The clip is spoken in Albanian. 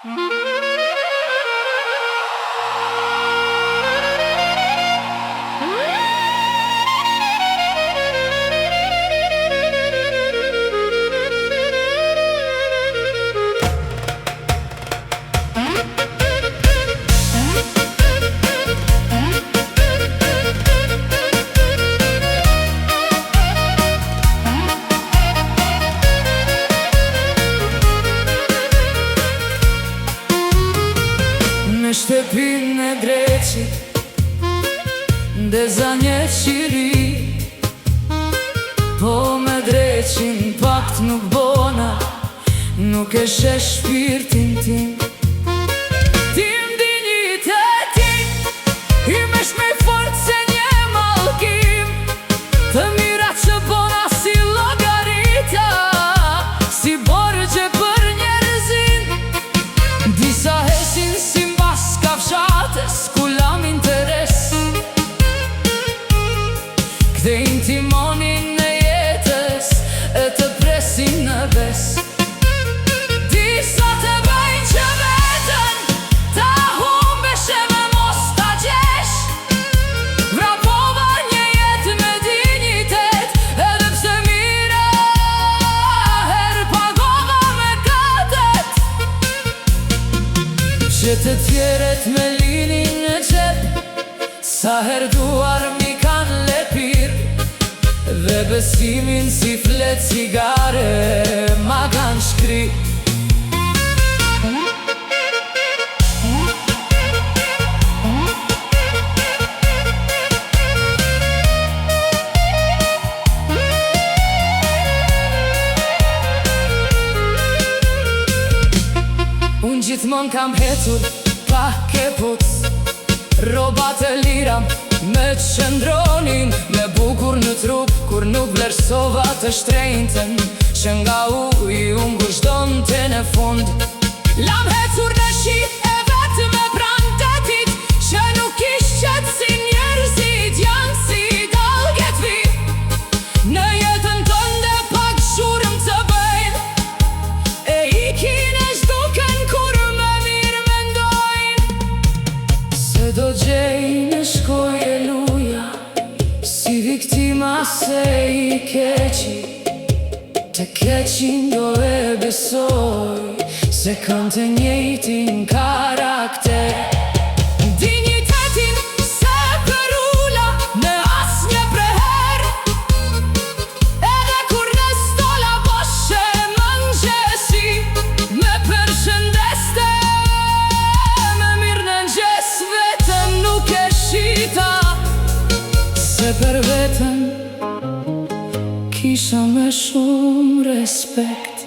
Në shtëpinë e Dreqit ndeza një qiri, po me Dreqin pakt nuk bona, nuk e shesh shpirtin tim. Tim dignitetin, i mesh me fortë se një mallkim, të mira që bona si logarita, si borgje për njerëzin. Disa hesin si ku lam interes, kthejnë timonin e jetës e të presin në ves. Disa të bëjnë që vetën ta humbesh e me mos ta gjesh. Vrapova një jetë me dignitet, edhe pse mira her pagova me katet. Që të tjeret me linin në qep, sa her duar mi kan lepir, dhe besimin si flet cigare ma kan shkri. Unë gjithmon kam hetur pa kepuc, robat e lira me qëndronin, me bukur në trup kur nuk vlerësova të shtrenjtën, që nga uji unë gushdon të në fund. Lam hetur në shi e vetë me pran tetit, që nuk ish qëtë si njerëzit janë si dalget vi. Në jetën tënde pak shurëm të bëjnë, e ikin e shduken kur me mirë mendojnë. Se do gjejnë shkoj e luja, si viktima se i keqi, të keqin do e besoj, se kanë të njëjtin karakter. Dignitetin se përula në as një preher, edhe kur në stola boshe mëngjesi, me përshëndeste me mirë në ngjes, vetëm nuk e shita, se për vetëm kisha me shumë respekt.